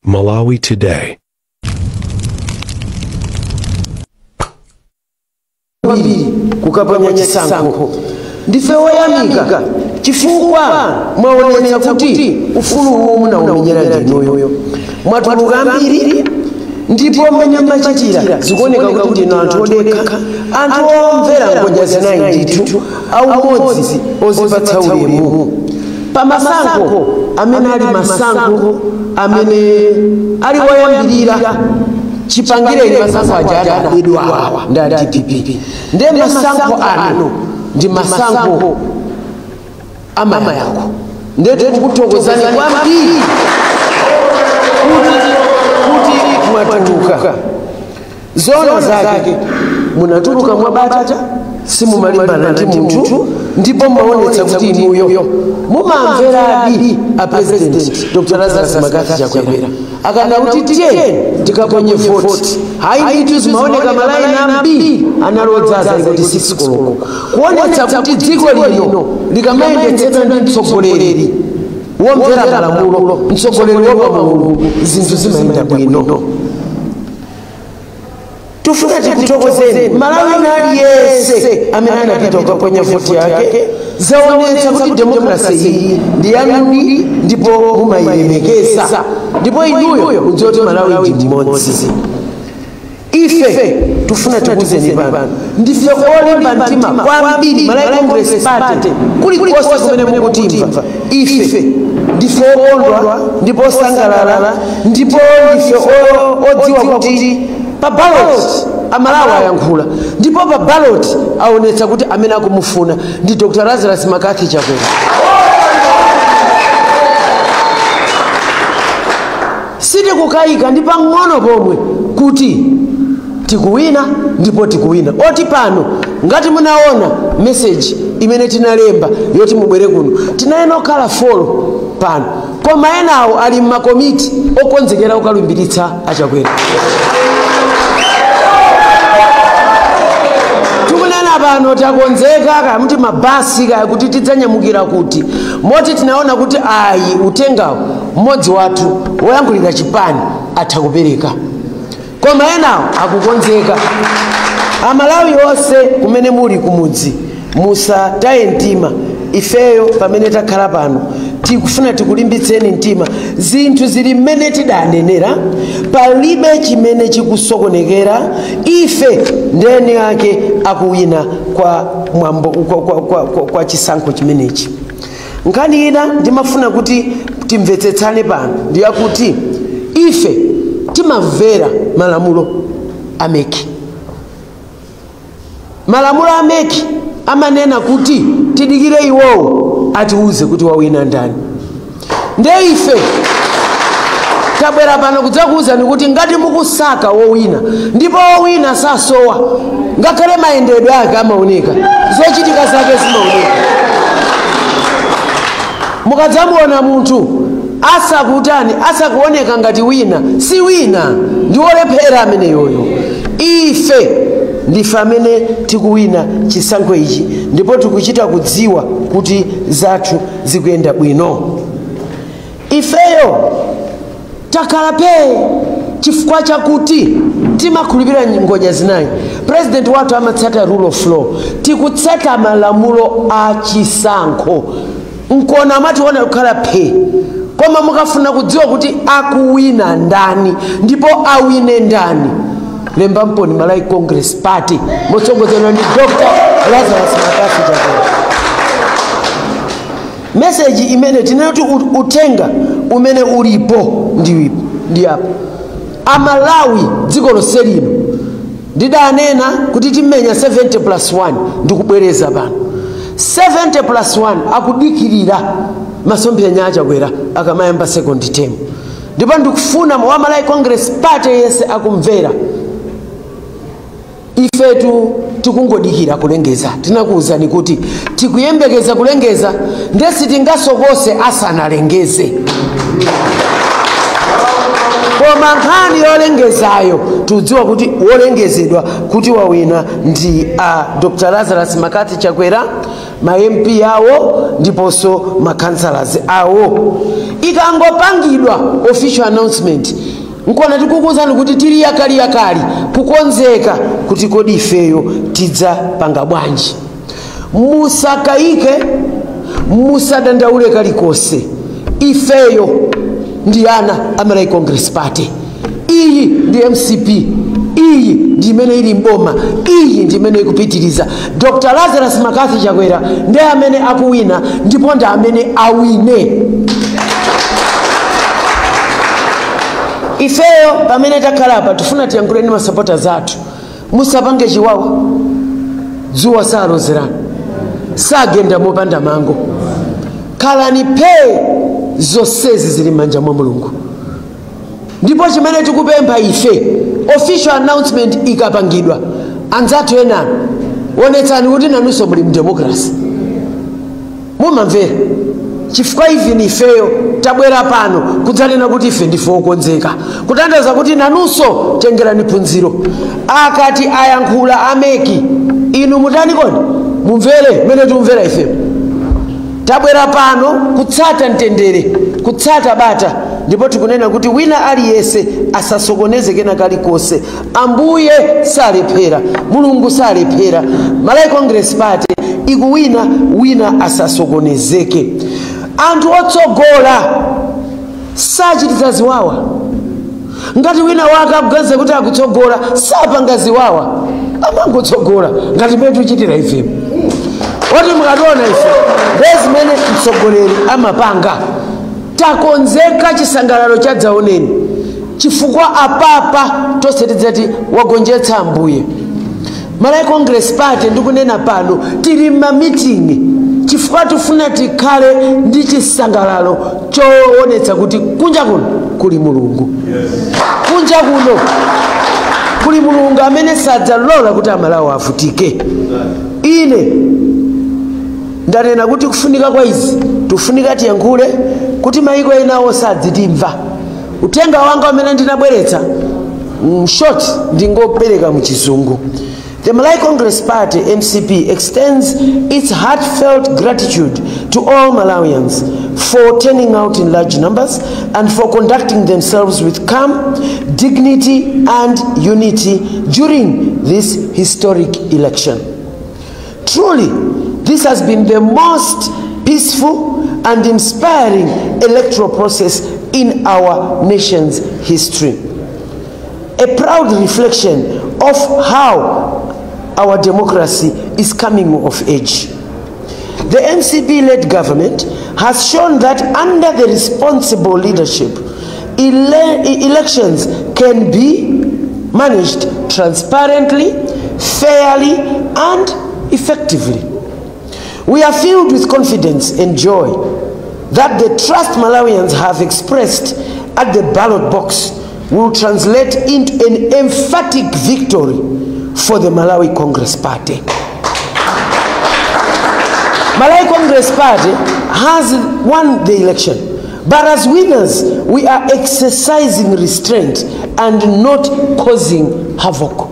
Malawi Today. Kukaponya chisankho ndife woyamika chifukwa mwaonetsa kuti ufulu uwu unaumenyera ndinoyo mwatuluka mbiri ndipo mmene machitira zikuoneka kuti ndino anthu odekha anthu omvera ngonja zinayi ndithu aumodzi ozipatsa ulemu pamasankho amene ali masankho amene ali woyambirira chipangire masankho aja adabwedwa nda DPP nde masankho ano ndi masankho amama yako ndete tikuthokozani kwambiri kuti mwatuluka zona zake munatuluka mwabata simumalimbana ndi munthu ndipo mwaonetsa kuti inuyo mumamveradi a president Dr. Lazarus Makathi Chakwera akana kuti tiye tikaponye vote hayi ndithu zimaoneka malaini ambiri analodzaza kuti 6 koloko kuonetsa kuti dziko lino likamayendetsedwa ndi mtsogoleri womvera malamulo mtsogoleri wapamulungu zinthu zimayenda bwino. Tufuna tikuthokozeni Malawi aliyese amene anapita kuponya vote yake zaonetsa kuti demokrasi iyi ndi yanuni ndipo mumayilemekeza ndipo inuyo mudziwe kuti Malawi ndi mmodzi. Ife tufuna tikuzeni pano ndife olimba mtima kwambiri Malawi Congress Party kulikonse kumene mukutimva ife ndife okondwa ndipo osangalala ndipo ndife odziwa kuti pa ballot amalawi ayankhula ndipo pa ballot aonetsa kuti amene akumufuna ndi Dr. Lazarus Makathi Chakwera. Sitikukayika ndi pang'ono pomwe kuti tikuwina ndipo tikuwina. Oti pano ngati munaona message imene tinalemba yoti mubwere kuno tinayeno kala follow pano koma enawo ali m'makomiti okonzekera ukalumbiritsa Achakwera. Pano takonzeka kaya muti mabasi kaya kuti tidzanyamukira kuti moti tinaona kuti ayi utengawo mmodzi wathu woyankhulira chipani atha kupereka koma enawo akukonzeka. Amalawi onse kumene muli kumudzi musataye mtima ifeyo pamene takhala pano tikufuna tikulimbitseni mtima zinthu zili mmene tidanenera palibe chimene chikusokonekera ife ndeni yake akuwina kwa mwambo kwa chisankho chimenechi. Nkhani ina ndimafuna kuti timvetsetsane pano ndiyakuti ife timamvera malamulo ameki. Malamulo ameki amanena kuti tidikire iwowo atiuze kuti wawina ndani. Nde ife tabwera pano kudzakuwuzani kuti ngati mukusaka wowina ndipo wowina sasowa ngakhale mayendedwe ake amaoneka zochitika zake zimaoneka. Mukadzamuona munthu asakutani asakuoneka ngati wina si wina ndi olephera amene yoyo. Ife ndife amene tikuwina chisankho ichi ndipo tikuchita kudziwa kuti zathu zikuyenda bwino. Ifeyo takalape chifukwa chakuti timakhulupirira ngonja zinayi. President wathu amatsata rule of law tikutsata malamulo a chisankho nkona amationa kukhala phe koma mukafuna kudziwa kuti akuwina ndani ndipo awine ndani lemba mponi Malawi Congress Party motsogozedwa ndi Dr. Lazarus Makathi Chakwera. Message imene tinati utenga umene ulipo ndi apo Amalawi dziko lonse lino ndidanena kuti timenya 70+1 ndikubwereza pano 70+1 akudikirira masomphenya Achakwera akamayamba second term ndipo ndikufuna wa Malawi Congress Party yese akumvera ifetu tikungodikira kulengeza. Tinakuwuzani kuti tikuyembekeza kulengeza ndesi tingasokose asanalengeze koma nkhani yolengezayo tudziwa kuti wolengezedwa kuti wawina ndi Dr. Lazarus Makathi Chakwera ma MP yawo ndiponso ma councillors awo. ikangopangidwa official announcement nkona tikukuuzani kuti tili yakali kukonzeka kuti kodi ifeyo tidza panga bwanji. Musakaike, musadandaule kalikose. Ifeyo ndi ana Malawi Congress Party. Iyi ndi MCP. Iyi ndi imene ili mboma. Iyi ndi imene ikupitiriza. Dr. Lazarus Makathi Chakwera ndi amene akuwina ndipo ndi amene awine. Ifeyo pamene takhala apa tufuna tiyankhuleni ma supporters athu. Musapange chiwawa. Dzuwa salozerana. Sagenda mopanda mango. Kalani pe zonsezi zili manja mwa Mulungu. Ndipo chimene tikupempha ife official announcement ikapangidwa anzathu ena onetsani kuti nanunso muli mdemocracy. Mumamvera chifukwa even ifeyo tabwera pano kudzanena kuti ife ndife okonzeka kutandaza kuti nanunso tengerani phunziro. Akati ayankhula ameki inu mutani kodi mumvere mene tumvera ife. Tabwera pano kutsata mtendere, kutsata bata, ndipo tikunena kuti wina aliyese asasokoneze kena kalikose. Ambuye salephera, Mulungu salephera. Malawi Congress Party ikuwina, wina asasokonezeke. Anthu otsogola sachitiza ziwawa. Ngati wina waka akuganiza kuti akutsogola sapanga ziwawa, amangotsogola ngati mene tichitira ife. Wati mukatona ife ndezimene mtsogoleri amapanga. Takonzeka chisangalalo chadzaoneni chifukwa apapa tosetidzati wagonjetsa Ambuye. Malawi Congress Party ndikunena pano tili ma meeting chifukwa tufuna tikhale ndi chisangalalo choonetsa kuti kunja kuno kuli Mulungu. Kunja kuno kuli Mulungu amene sadzalola kuti Amalawi avutike. Ine ndanena kuti kufunika kwa izi tufunika tiyankhule kuti maiko enawo sadzitimva. Utenga wanga umene ndinabweretsa short ndingopereka mu chizungu. The Malawi Congress Party MCP extends its heartfelt gratitude to all Malawians for turning out in large numbers and for conducting themselves with calm, dignity and unity during this historic election. Truly, this has been the most peaceful and inspiring electoral process in our nation's history. A proud reflection of how our democracy is coming of age. The NCP-led government has shown that under the responsible leadership, elections can be managed transparently, fairly, and effectively. We are filled with confidence and joy that the trust Malawians have expressed at the ballot box will translate into an emphatic victory for the Malawi Congress Party. Malawi Congress Party has won the election, but as winners, we are exercising restraint and not causing havoc.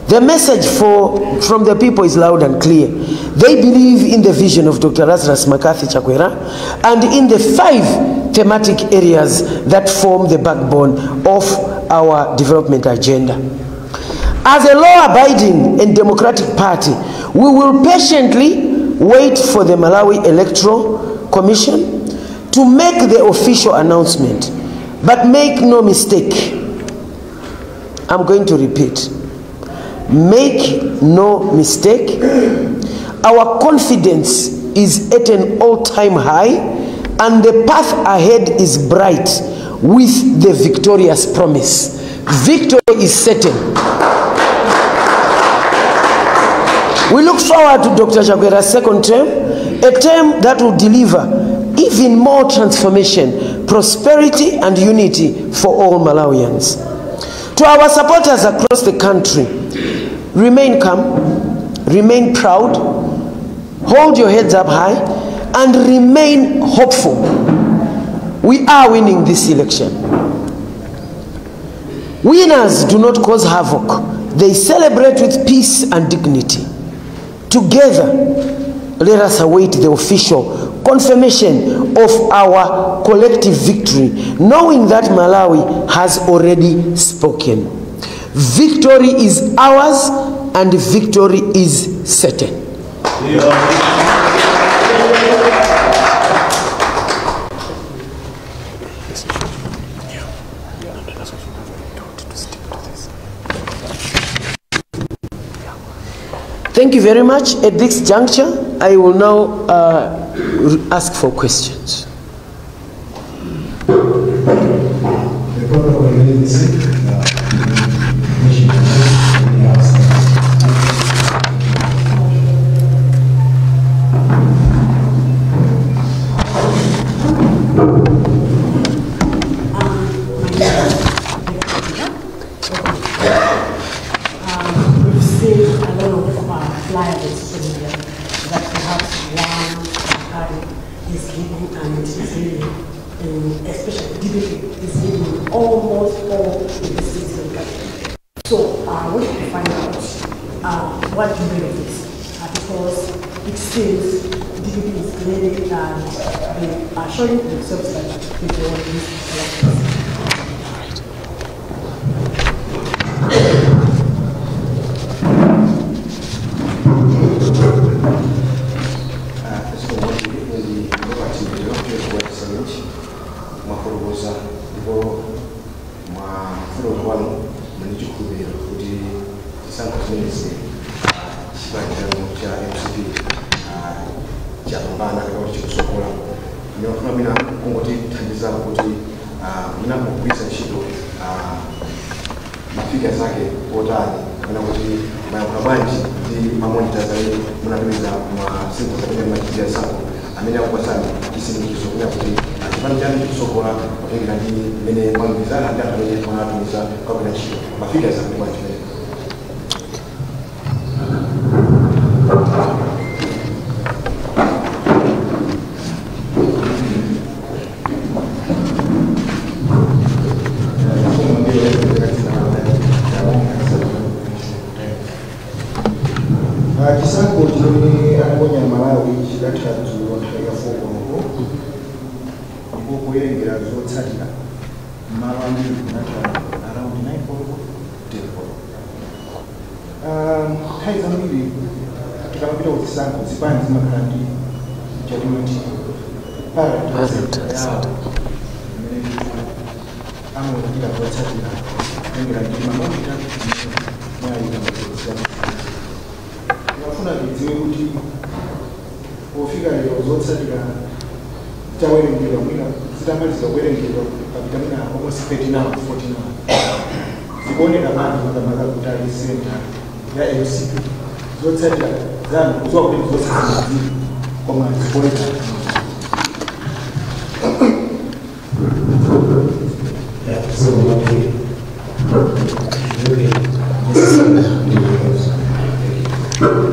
The message from the people is loud and clear. They believe in the vision of Dr. Lazarus Makathi Chakwera and in the 5 thematic areas that form the backbone of our development agenda. As a law-abiding and democratic party, we will patiently wait for the Malawi Electoral Commission to make the official announcement. But make no mistake, I'm going to repeat. Make no mistake, our confidence is at an all-time high and the path ahead is bright with the victorious promise. Victory is certain. We look forward to Dr. Chakwera's second term, a term that will deliver even more transformation, prosperity and unity for all Malawians. To our supporters across the country, remain calm, remain proud, hold your heads up high, and remain hopeful. We are winning this election. Winners do not cause havoc. They celebrate with peace and dignity. Together, let us await the official confirmation of our collective victory, knowing that Malawi has already spoken. Victory is ours and victory is certain. Thank you very much. At this juncture, I will now ask for questions.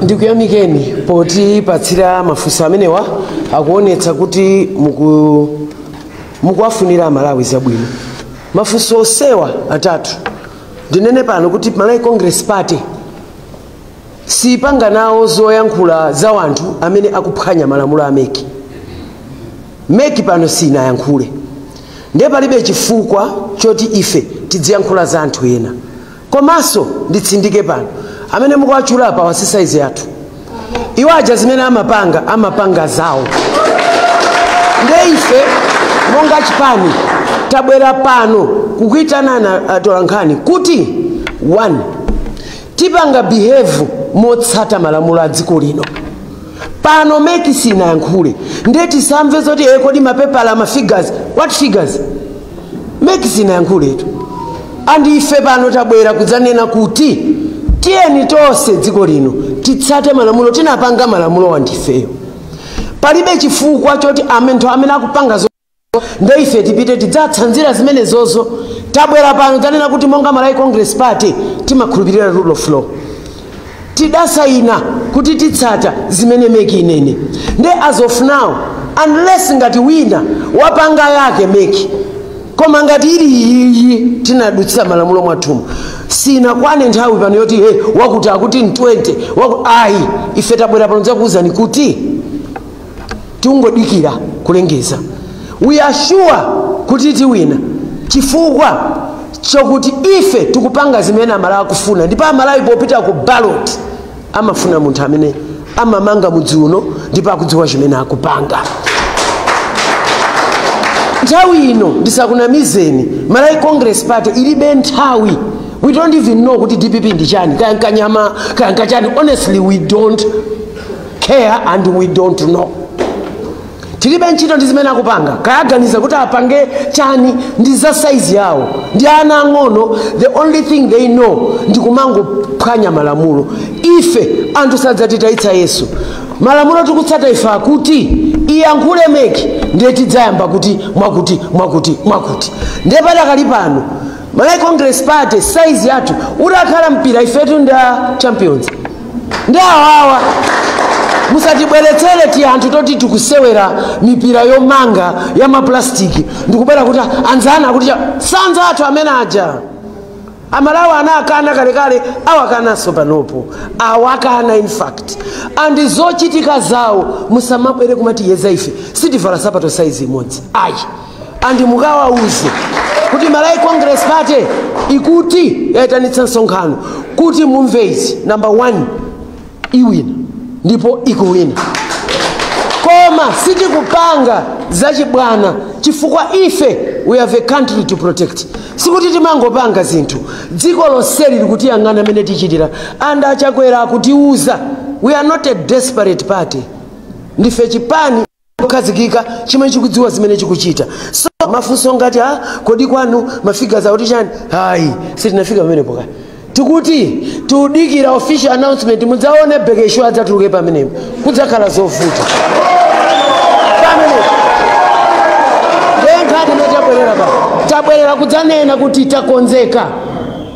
Ndikuyamikeni poti patsira mafunso amenewa akuonetsa kuti mukuwafunira Malawi zabwino. Mafunso osewa atatu ndinene pano kuti Malawi Congress Party sipanga nawo zoyankhula za wanthu amene akuphwanya malamulo a meki pano sinayankhule, ndiye palibe chifukwa choti ife tidziyankhula za anthu ena. Komanso nditsindike pano amene mukuwachula pa wasisaize yathu iwo aja zimene amapanga zawo. Ndiye ife monga chipani tabwera pano kukuitanana atolankhani kuti 1 tipanga behave motsata malamulo a dziko lino. Pano meki sinayankhule ndiye tisamve zoti kodi mapepala ama figures, what figures? Meki sinayankhuletu. Andi ife pano tabwera kudzanena kuti tiyeni tonse dziko lino titsate malamulo, tinapanga malamulo wandifeyo. Palibe chifukwa choti anthu amene akupanga zo ndiye ife tipite tidzatsanzira zimene zozo. Tabwera pano tanena kuti monga Malawi Congress Party timakhulupirira rule of law, tidasayina kuti titsata zimene meki inene. Ndiye as of now unless ngati wina wapanga yake meki, koma ngati ili iyi tinadutsira malamulo mwathumu, sinakwane nthawi pano yoti wakuti akuti 20 ayi ife tabwera pano dzakuuzani kuti tungodikira kulengeza. We are sure kuti tiwina chifukwa chokuti ife tikupanga zimene amalawi akufuna, ndipo amalawi popita ku ballot amafuna munthu amene amamanga mudzi uno ndipo akudziwa chimene akupanga. Nthawi ino ndisakunamizeni, Malawi Congress Party ilibe nthawi. We don't even know kuti DPP ndi chani, kaya nkanyama, kaya nkachani. Honestly, we don't care and we don't know. Tilibe ntchito ndi zimene akupanga, kaya aganiza kuti apange chani ndi za size yawo. Ndi ana ang'ono, the only thing they know ndi kumangophwanya malamulo. Ife anthu sadzatitayitsa Yesu. Malamulo tikutsata ife akuti iyankhule meki ndiye tidzayamba kuti mwakuti. Ndiye padakali pano Malawi Congress Party size yathu udakhala mpira ifetu nda champions. Ndi awawa musatibweretsere ti anthu toti tikusewera mipira yomanga ya maplastiki ndikubera kuti anzana kuti sanza athu amene aja. Amalawi anakana kalekale awakanaso panopo, awakana in fact. And zochitika zawo musamabwere kumati yeza ife sitivala sapato size imodzi ayi. And mukawauze kuti Malawi Congress Party ikuti yaitanitsa msonkhano kuti mumvezi number 1 iwina ndipo ikuwina. Koma sitikupanga zachibwana chifukwa ife we have a country to protect. Sikuti timangopanga zinthu dziko lonseli likuti yang'ana amene tichitira anda achakwera akutiuza. We are not a desperate party. Ndife chipani kukhazikika chimene chikudziwa zimene chikuchita. So mafunso ngati kodi kwanu mafika za kuti chani hayi sitinafika pamene poka tikuti tudikira official announcement mudzaone bekesho adzatuluke pamenepo kudzakhala zovuta pamene ndenkati tabwerera kudzanena kuti takonzeka.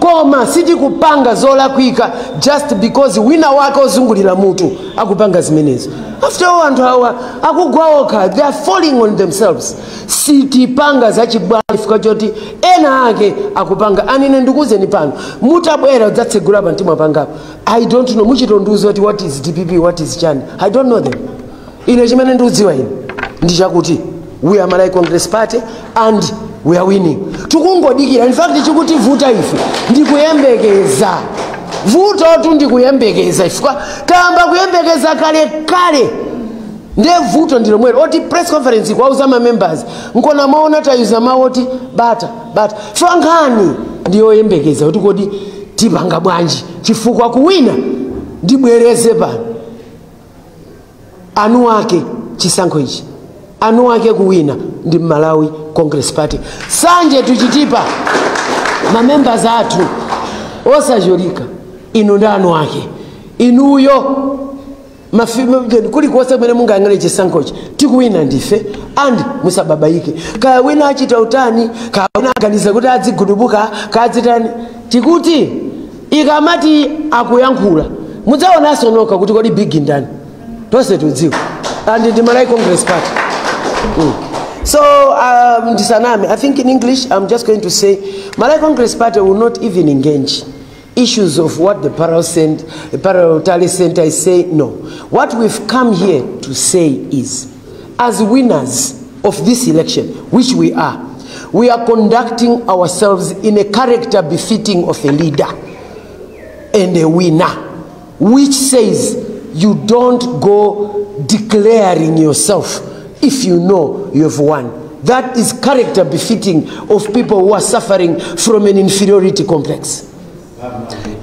Koma sitikupanga zolakwika just because wina wake ozungulira mutu akupanga zimenezo. After all, anthu awa akugwa okha, they are falling on themselves. Sitipanga zachibwana chifukwa choti ena ake akupanga. Anine ndikuzeni pano mutabwera udzatsegula pa mtima pangapo. I don't know muchitonduzo kuti what is DPP, what is chani. I don't know them. Ine chimene ndikudziwa ine ndi chakuti we are Malawi Congress Party and we are winning. Tukungodikira. In fact chikuti vuta ife ndikuyembekeza. Vuto tu ndikuyembekeza ifika kamba kuyembekeza kale. Ndiye vuto ndilo mwero. Oti press conference kwa uzama members. Nkona maona tayuza mawoti bata. Frankani ndiyo yembekeza. Oti kodi tipanga bwanji. Chifukwa kuwina ndibwereze pa. Anu wake chisankho ichi. Anu wake kuwina ndi Malawi Congress Party. Sanje tuchitipa mamembers athu osajolika inu ndanu wake inuyo mafimo kuli kuwasa kumene mungayang'ane chisankhochi tikuwina ndife and musababaike. Kaya wina achita utani, kaya wina aganiza kuti adzigudubuka kadzitani tikuti ikamati akuyankhula mudzaonanso noka kuti kodi big ndani tonse tudziwa and ndi Malawi Congress Party. So ndisaname, I think in English I'm just going to say Malawi Congress Party will not even engage issues of what the Parallel Tally Center is saying. No. What we've come here to say is, as winners of this election, which we are conducting ourselves in a character befitting of a leader and a winner, which says you don't go declaring yourself if you know you have won. That is character befitting of people who are suffering from an inferiority complex.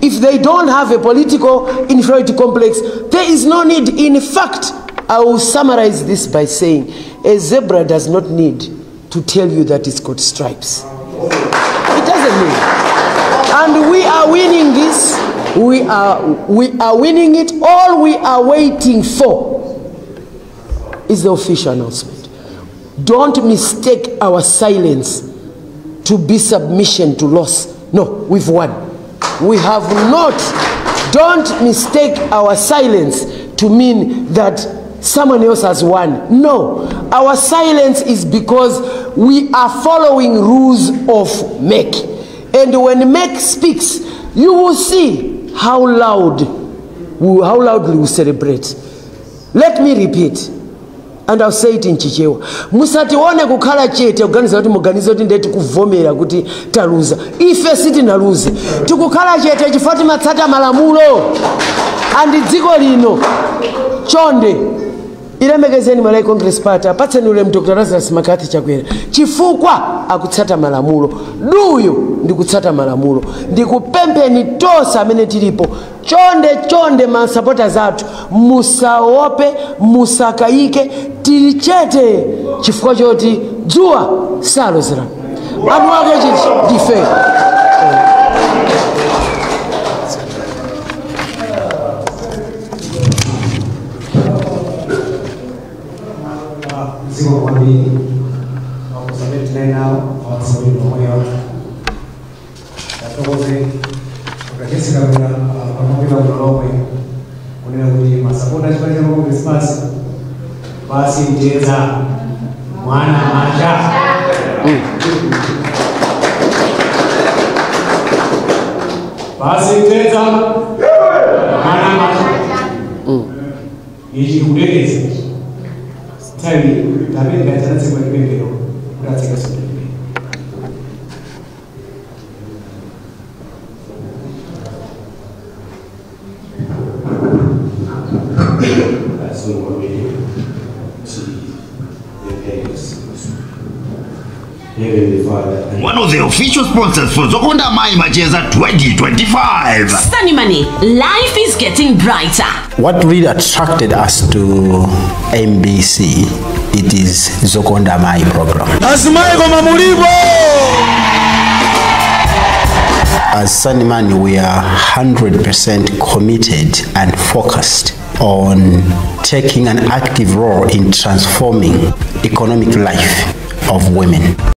If they don't have a political inferiority complex, there is no need. In fact, I will summarize this by saying a zebra does not need to tell you that it's got stripes. It doesn't need. And we are winning this. We are winning it. All we are waiting for is the official announcement. Don't mistake our silence to be submission to loss. No, we've won. We have not. Don't mistake our silence to mean that someone else has won. No, our silence is because we are following rules of MEC. And when MEC speaks, you will see how loudly we celebrate. Let me repeat. and I'll say it in Chichewa. Musatione kukhala chete kuganiza kuti muganiza kuti ndeti kuvomera kuti taluza. Ife sitinaluze. Tikukhala chete chifukwa timatsata malamulo. Andi dziko lino chonde ilemekezeni malai Congress Party apatseni ule Dr. Lazarus Makathi Chakwera chifukwa akutsata malamulo. Duyo ndikutsata malamulo. Ndikupempeni tosa amene tilipo chonde ma supporters athu musaope musakaike tili chete chifukwa choti dzuwa salozera. Anu ake chichi dife. Ziko kwa mbili wakusabiti na inao wakasabiti wa moyo katokoze wakachesi kabila wakamabila unolowe kunina kuti masapota chipaliza kwa Christmas basi mteza mwana macha basi mteza mwana macha ichi kudekeza Tari, David Gatan's in my video. That's a good that's what we do. One of the official sponsors for Zokonda Mai Macheza 2025. Sunny Money, life is getting brighter. What really attracted us to MBC, it is Zokonda Mai program. As Sunny Money, we are 100% committed and focused on taking an active role in transforming economic life of women.